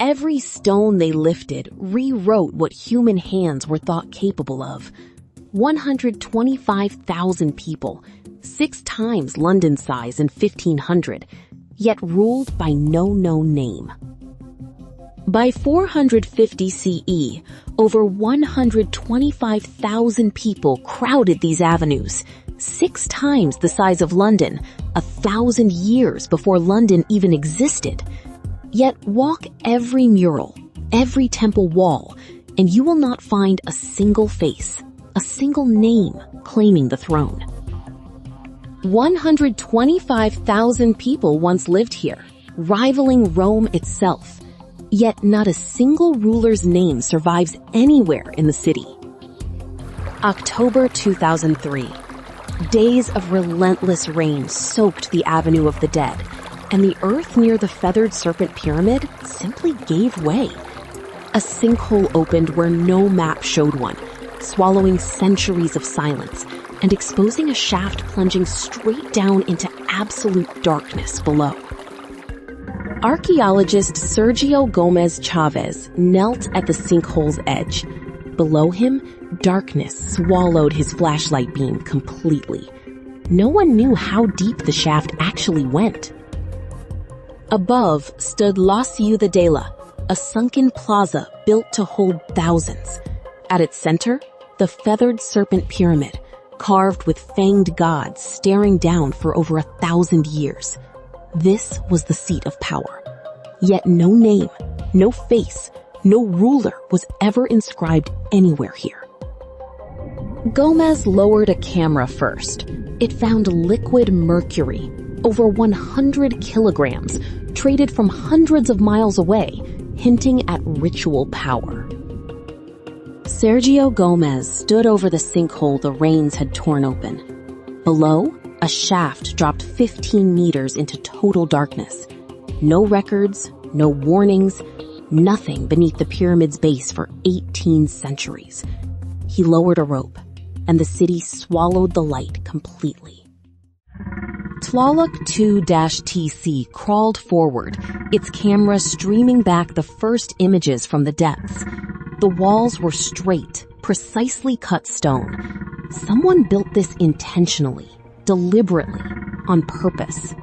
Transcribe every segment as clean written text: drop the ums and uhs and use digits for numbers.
Every stone they lifted rewrote what human hands were thought capable of. 125,000 people, 6 times London's size in 1500, yet ruled by no known name. By 450 CE, over 125,000 people crowded these avenues, 6 times the size of London, 1,000 years before London even existed. Yet walk every mural, every temple wall, and you will not find a single face, a single name claiming the throne. 125,000 people once lived here, rivaling Rome itself. Yet not a single ruler's name survives anywhere in the city. October 2003. Days of relentless rain soaked the Avenue of the Dead, and the earth near the Feathered Serpent Pyramid simply gave way. A sinkhole opened where no map showed one, swallowing centuries of silence and exposing a shaft plunging straight down into absolute darkness below. Archaeologist Sergio Gomez Chavez knelt at the sinkhole's edge. Below him, darkness swallowed his flashlight beam completely. No one knew how deep the shaft actually went. Above stood Tlaloc II-TC, a sunken plaza built to hold thousands. At its center, the Feathered Serpent Pyramid, carved with fanged gods staring down for over 1,000 years. This was the seat of power. Yet no name, no face, no ruler was ever inscribed anywhere here. Gomez lowered a camera first. It found liquid mercury, over 100 kilograms, traded from hundreds of miles away, hinting at ritual power. Sergio Gomez stood over the sinkhole the rains had torn open. Below, a shaft dropped 15 meters into total darkness. No records, no warnings, nothing beneath the pyramid's base for 18 centuries. He lowered a rope, and the city swallowed the light completely. Tlaloc II-TC crawled forward, its camera streaming back the first images from the depths. The walls were straight, precisely cut stone. Someone built this intentionally, deliberately, on purpose.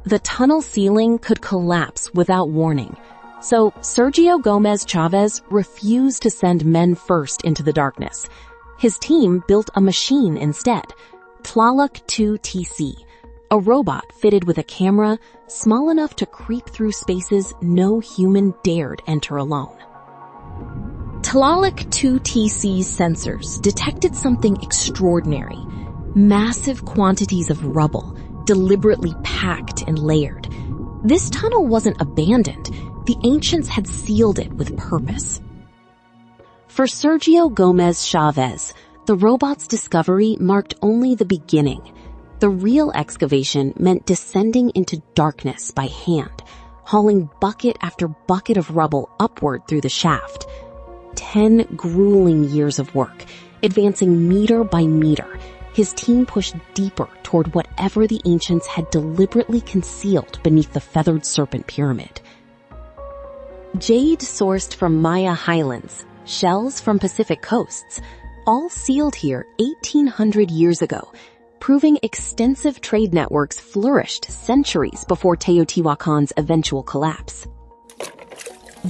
The tunnel ceiling could collapse without warning, so Sergio Gomez Chavez refused to send men first into the darkness. His team built a machine instead, Tlaloc II-TC, a robot fitted with a camera small enough to creep through spaces no human dared enter alone. Tlaloc II-TC's sensors detected something extraordinary. Massive quantities of rubble, deliberately packed and layered. This tunnel wasn't abandoned. The ancients had sealed it with purpose. For Sergio Gomez Chavez, the robot's discovery marked only the beginning. The real excavation meant descending into darkness by hand, hauling bucket after bucket of rubble upward through the shaft. 10 grueling years of work, advancing meter by meter. His team pushed deeper toward whatever the ancients had deliberately concealed beneath the Feathered Serpent Pyramid. Jade sourced from Maya highlands, shells from Pacific coasts, all sealed here 1,800 years ago, proving extensive trade networks flourished centuries before Teotihuacan's eventual collapse.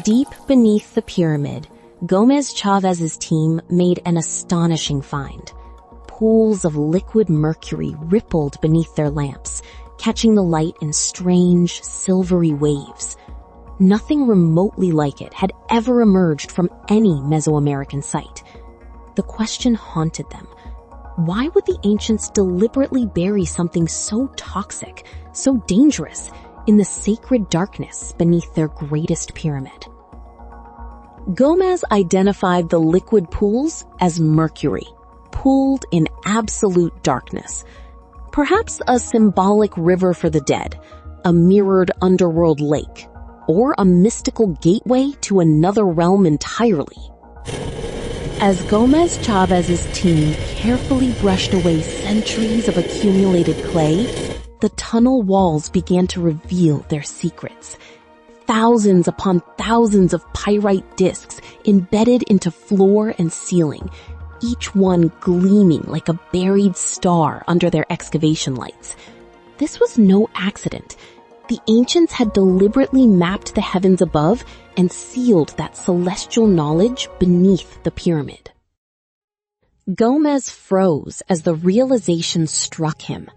Deep beneath the pyramid, Gomez Chavez's team made an astonishing find. Pools of liquid mercury rippled beneath their lamps, catching the light in strange, silvery waves. Nothing remotely like it had ever emerged from any Mesoamerican site. The question haunted them. Why would the ancients deliberately bury something so toxic, so dangerous, in the sacred darkness beneath their greatest pyramid? Gomez identified the liquid pools as mercury, pooled in absolute darkness. Perhaps a symbolic river for the dead, a mirrored underworld lake, or a mystical gateway to another realm entirely. As Gomez Chavez's team carefully brushed away centuries of accumulated clay, the tunnel walls began to reveal their secrets. thousands upon thousands of pyrite discs embedded into floor and ceiling, each one gleaming like a buried star under their excavation lights. This was no accident. The ancients had deliberately mapped the heavens above and sealed that celestial knowledge beneath the pyramid. Gomez froze as the realization struck him.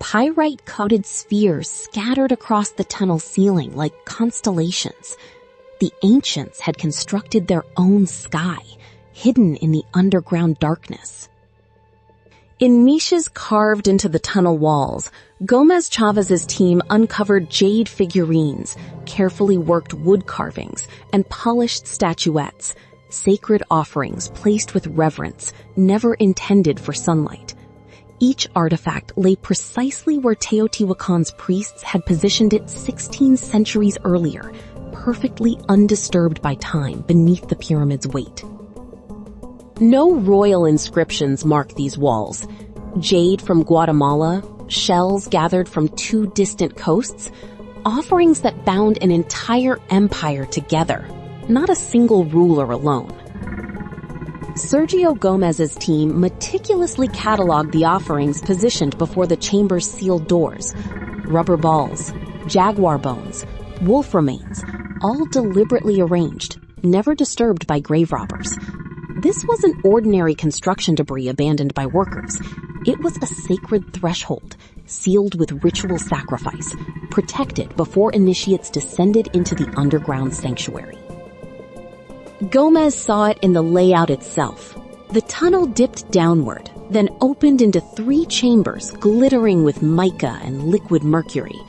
Pyrite-coated spheres scattered across the tunnel ceiling like constellations. The ancients had constructed their own sky, hidden in the underground darkness. In niches carved into the tunnel walls, Gomez Chavez's team uncovered jade figurines, carefully worked wood carvings, and polished statuettes, sacred offerings placed with reverence, never intended for sunlight. Each artifact lay precisely where Teotihuacan's priests had positioned it 16 centuries earlier, perfectly undisturbed by time beneath the pyramid's weight. No royal inscriptions mark these walls. Jade from Guatemala, shells gathered from 2 distant coasts, offerings that bound an entire empire together, not a single ruler alone. Sergio Gomez's team meticulously cataloged the offerings positioned before the chamber's sealed doors. Rubber balls, jaguar bones, wolf remains, all deliberately arranged, never disturbed by grave robbers. This wasn't ordinary construction debris abandoned by workers. It was a sacred threshold, sealed with ritual sacrifice, protected before initiates descended into the underground sanctuary. Gomez saw it in the layout itself. The tunnel dipped downward, then opened into 3 chambers glittering with mica and liquid mercury.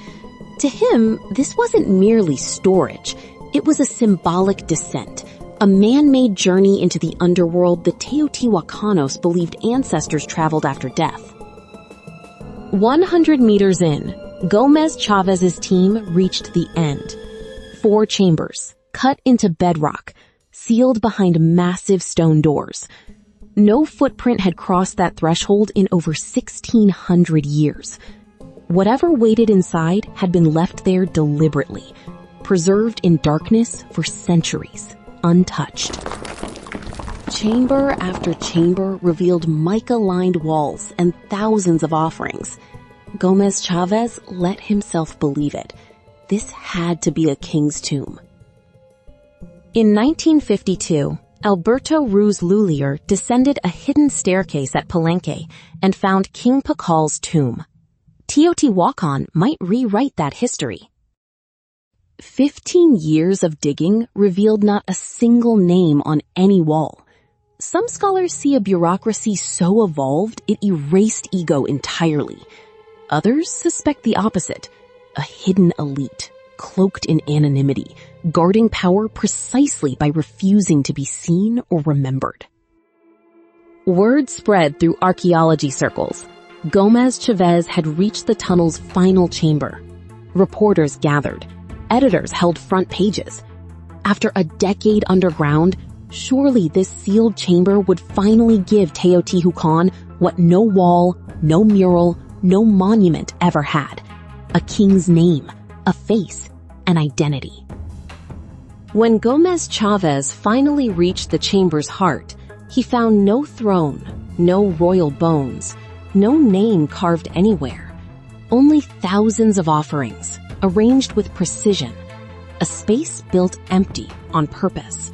To him, this wasn't merely storage. It was a symbolic descent, a man-made journey into the underworld the Teotihuacanos believed ancestors traveled after death. 100 meters in, Gomez Chavez's team reached the end. 4 chambers, cut into bedrock, sealed behind massive stone doors. No footprint had crossed that threshold in over 1,600 years. Whatever waited inside had been left there deliberately, preserved in darkness for centuries, untouched. Chamber after chamber revealed mica-lined walls and thousands of offerings. Gomez Chavez let himself believe it. This had to be a king's tomb. In 1952, Alberto Ruz Lulier descended a hidden staircase at Palenque and found King Pakal's tomb. Teotihuacan might rewrite that history. 15 years of digging revealed not a single name on any wall. Some scholars see a bureaucracy so evolved it erased ego entirely. Others suspect the opposite, a hidden elite, cloaked in anonymity, guarding power precisely by refusing to be seen or remembered. Word spread through archaeology circles. Gomez Chavez had reached the tunnel's final chamber. Reporters gathered. Editors held front pages. After a decade underground, surely this sealed chamber would finally give Teotihuacan what no wall, no mural, no monument ever had. A king's name, a face, an identity. When Gomez Chavez finally reached the chamber's heart, he found no throne, no royal bones, no name carved anywhere. Only thousands of offerings, arranged with precision. A space built empty on purpose.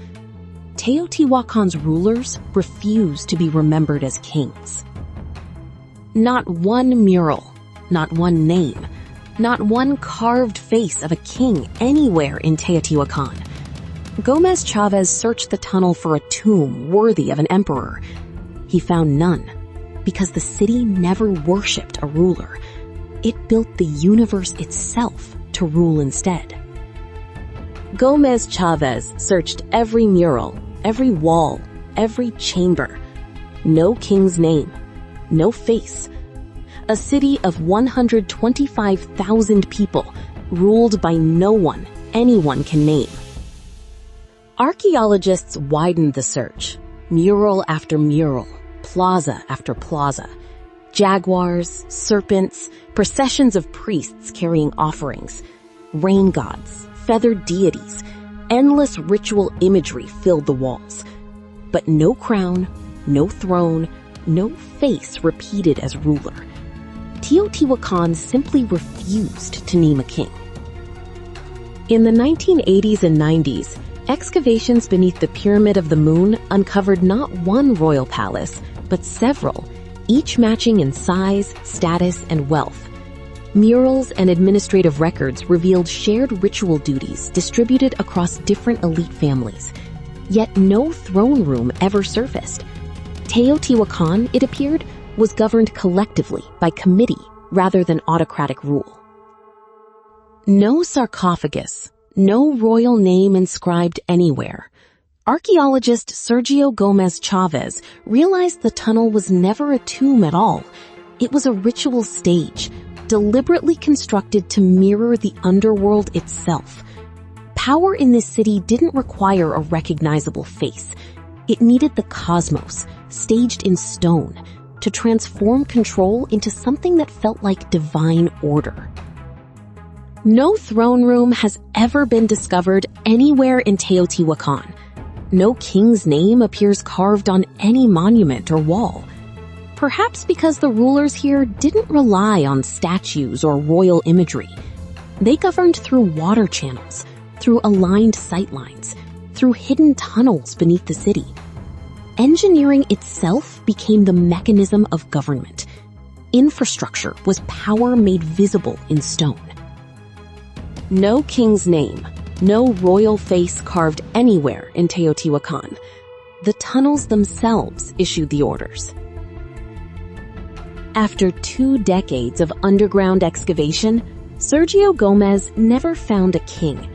Teotihuacan's rulers refused to be remembered as kings. Not one mural, not one name, not one carved face of a king anywhere in Teotihuacan. Gomez Chavez searched the tunnel for a tomb worthy of an emperor. He found none, because the city never worshipped a ruler. It built the universe itself to rule instead. Gomez Chavez searched every mural, every wall, every chamber. No king's name, no face. A city of 125,000 people, ruled by no one anyone can name. Archaeologists widened the search, mural after mural, plaza after plaza. Jaguars, serpents, processions of priests carrying offerings, rain gods, feathered deities. Endless ritual imagery filled the walls. But no crown, no throne, no face repeated as ruler. Teotihuacan simply refused to name a king. In the 1980s and 90s, excavations beneath the Pyramid of the Moon uncovered not one royal palace, but several, each matching in size, status, and wealth. Murals and administrative records revealed shared ritual duties distributed across different elite families. Yet no throne room ever surfaced. Teotihuacan, it appeared, was governed collectively by committee rather than autocratic rule. No sarcophagus, no royal name inscribed anywhere. Archaeologist Sergio Gomez Chavez realized the tunnel was never a tomb at all. It was a ritual stage, deliberately constructed to mirror the underworld itself. Power in this city didn't require a recognizable face. It needed the cosmos, staged in stone, to transform control into something that felt like divine order. No throne room has ever been discovered anywhere in Teotihuacan. No king's name appears carved on any monument or wall. Perhaps because the rulers here didn't rely on statues or royal imagery. They governed through water channels, through aligned sightlines, through hidden tunnels beneath the city. Engineering itself became the mechanism of government. Infrastructure was power made visible in stone. No king's name, no royal face carved anywhere in Teotihuacan. The tunnels themselves issued the orders. After 2 decades of underground excavation, Sergio Gomez never found a king,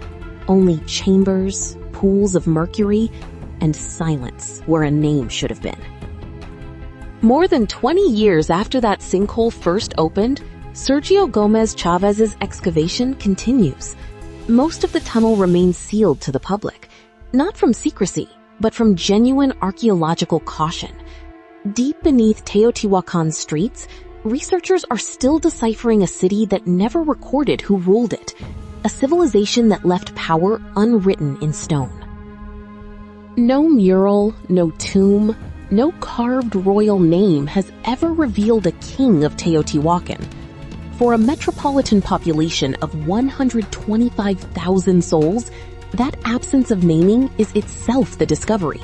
only chambers, pools of mercury, and silence where a name should have been. More than 20 years after that sinkhole first opened, Sergio Gomez Chavez's excavation continues. Most of the tunnel remains sealed to the public, not from secrecy, but from genuine archaeological caution. Deep beneath Teotihuacan streets, researchers are still deciphering a city that never recorded who ruled it, a civilization that left power unwritten in stone. No mural, no tomb, no carved royal name has ever revealed a king of Teotihuacan. For a metropolitan population of 125,000 souls, that absence of naming is itself the discovery.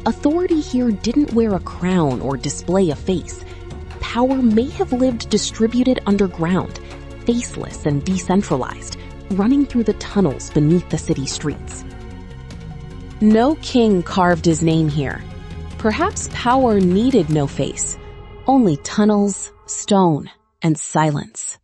Authority here didn't wear a crown or display a face. Power may have lived distributed underground, faceless and decentralized, running through the tunnels beneath the city streets. No king carved his name here. Perhaps power needed no face, only tunnels, stone, and silence.